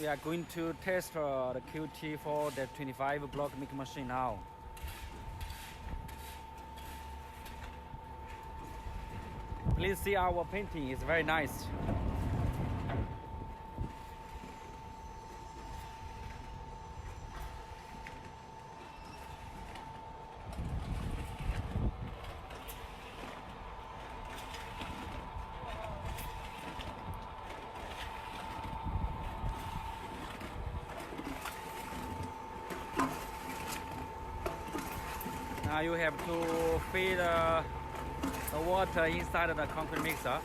We are going to test the QT4-25 block making machine now. Please see our painting, it's very nice. Now you have to feed the water inside of the concrete mixer.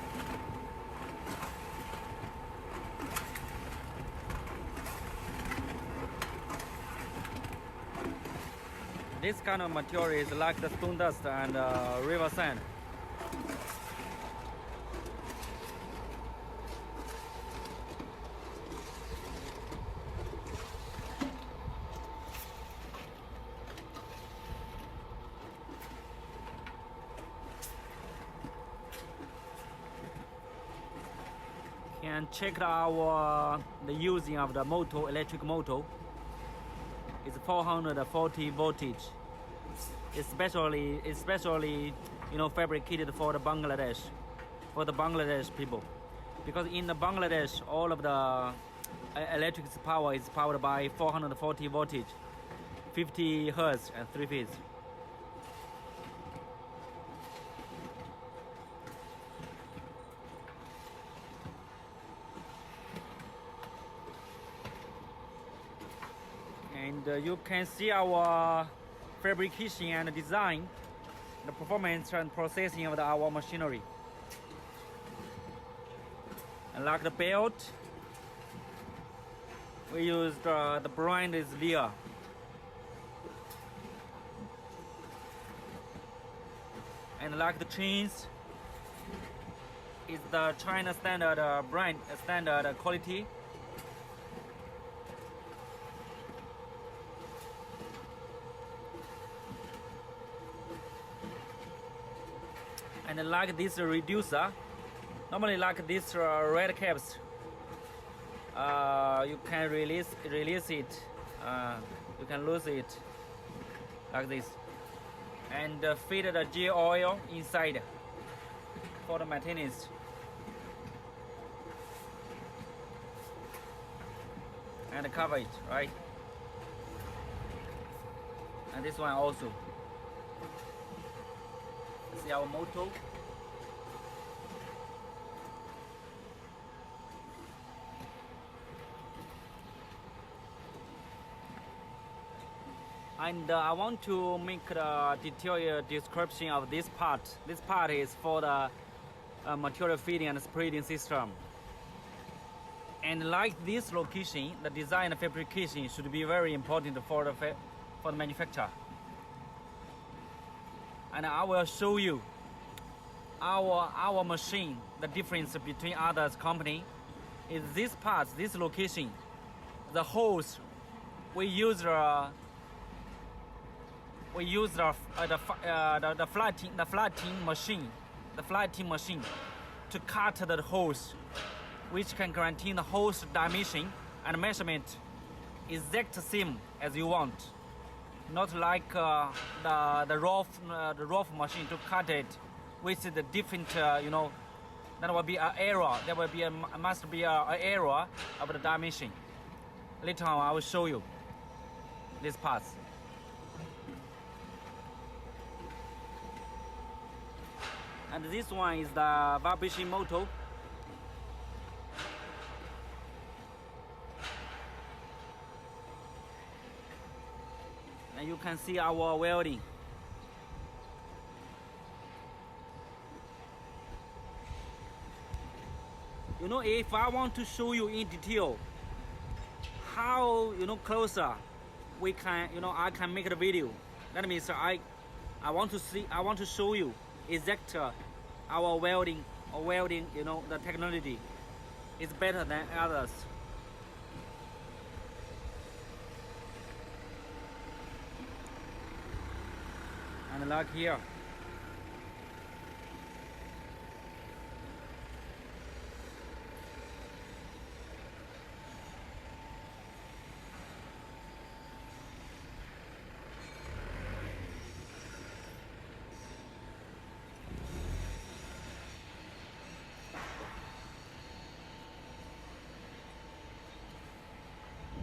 This kind of material is like the stone dust and river sand. And check the using of the motor, electric motor. It's 440 voltage. Especially fabricated for the Bangladesh people, because in the Bangladesh all of the electric power is powered by 440 voltage, 50 hertz and 3 phase. And you can see our fabrication and design, the performance and processing of our machinery. And like the belt, we used the brand is Lear. And like the chains, is the China standard brand, standard quality. And like this reducer, normally like this red caps, you can release it, you can lose it like this, and feed the gear oil inside for the maintenance. And cover it, right? And this one also. See our motor. And I want to make a detailed description of this part. This part is for the material feeding and spreading system. And like this location, the design and fabrication should be very important for the manufacturer. And I will show you our machine. The difference between others company is this part, this location, the holes we use the flattening machine to cut the holes, which can guarantee the holes dimension and measurement exact same as you want. Not like the rough machine to cut it, which is the different, there will be an error. There will be must be an error of the dimension. Later on, I will show you this part. And this one is the vibration motor. And you can see our welding. If I want to show you in detail how closer we can I can make the video. That means I want to show you exact our welding the technology is better than others. And like here,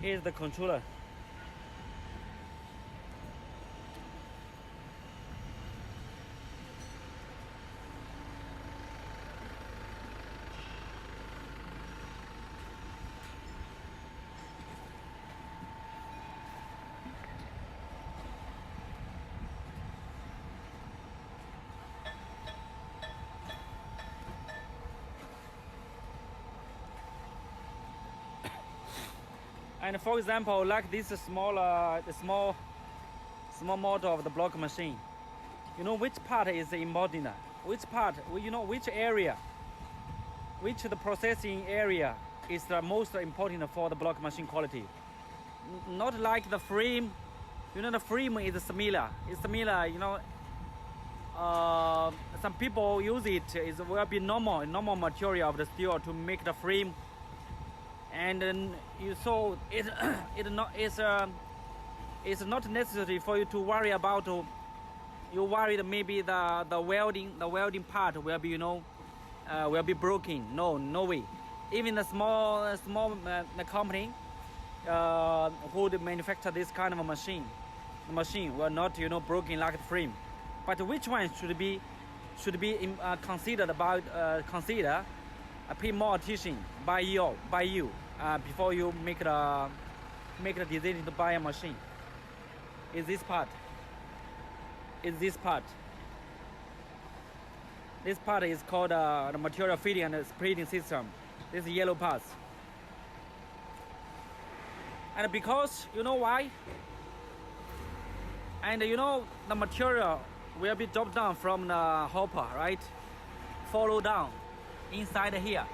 Here's the controller. And for example, like this small model of the block machine, you know which part is important, which part, you know which area, which the processing area is the most important for the block machine quality. Not like the frame, you know the frame is similar. It's similar, you know. Some people use it will be normal material of the steel to make the frame. And then so it's not necessary for you to worry about. You worried maybe the welding part will be, you know, will be broken. No way. Even the small company who manufacture this kind of a machine, the machine will not, you know, broken like the frame. But which one should be considered about consider pay more attention by you before you make the decision to buy a machine? Is this part? This part is called the material feeding and spreading system. This yellow parts. And because, you know why? And you know the material will be dropped down from the hopper, right? Follow down inside here.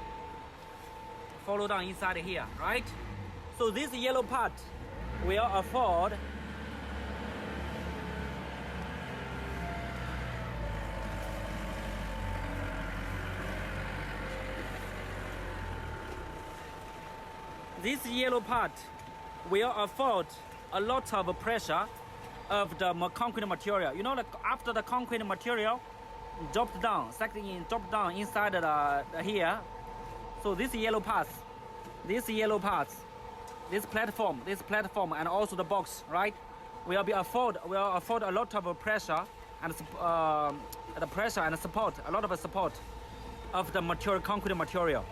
Follow down inside here, right? So this yellow part will afford a lot of pressure of the concrete material. You know, after the concrete material dropped down inside here. So this platform, and also the box, right, will afford a lot of pressure and the pressure and support, a lot of support of the concrete material.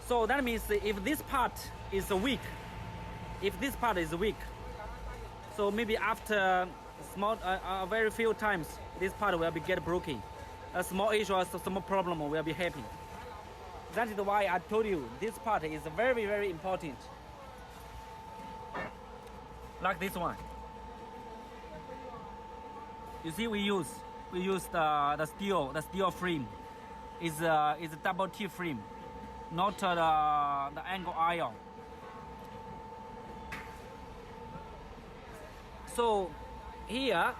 So that means if this part is weak, so maybe after very few times this part will be get broken. A small issue or some problem will be happening. That is why I told you this part is very, very important. Like this one. You see, we use the steel frame. Is a double T frame, not the angle iron. So here,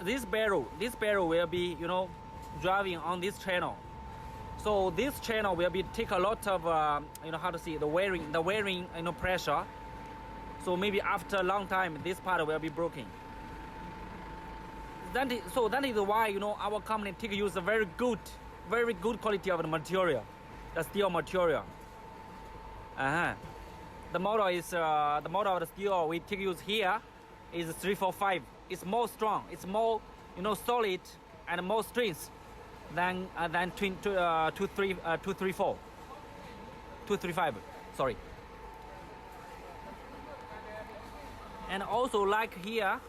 this barrel will be, you know, driving on this channel. So this channel will be take a lot of you know, how to see, the wearing you know, pressure. So maybe after a long time this part will be broken. That is why, you know, our company use a very good quality of the material, the steel material. The model is the model of the steel we use here is 345. It's more strong. It's more, you know, solid and more strength than 235. Sorry. And also like here,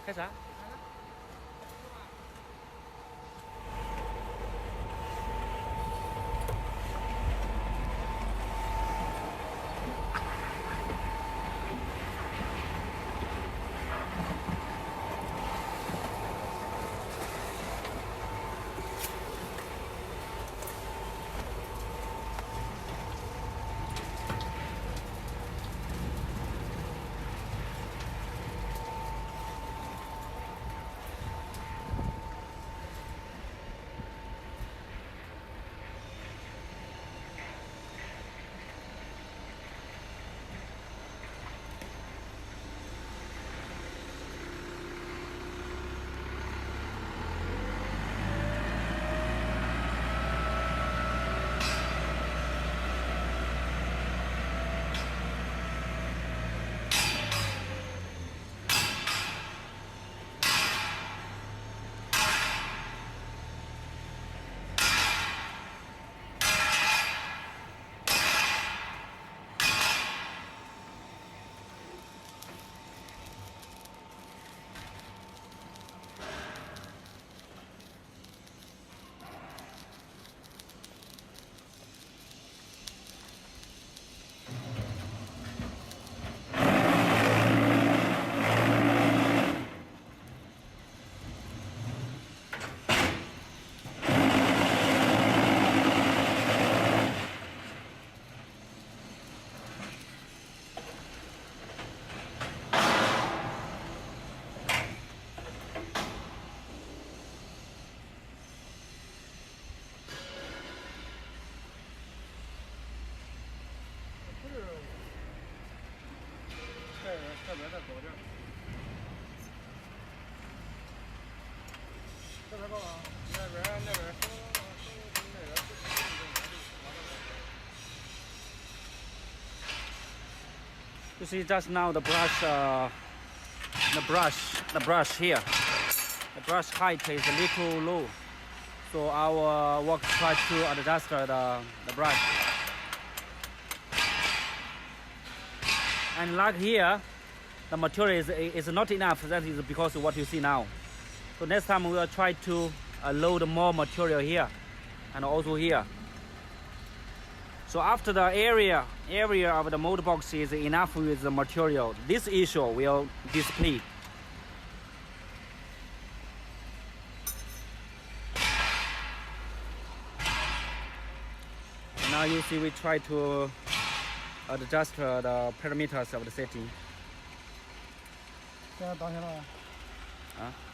开啥？ You see just now the brush here. The brush height is a little low. So our work try to adjust the brush. And like here, the material is not enough. That is because of what you see now. So next time we will try to load more material here and also here. So after the area of the mold box is enough with the material, this issue will display. And now you see we try to adjust the parameters of the setting. 现在当下了。啊。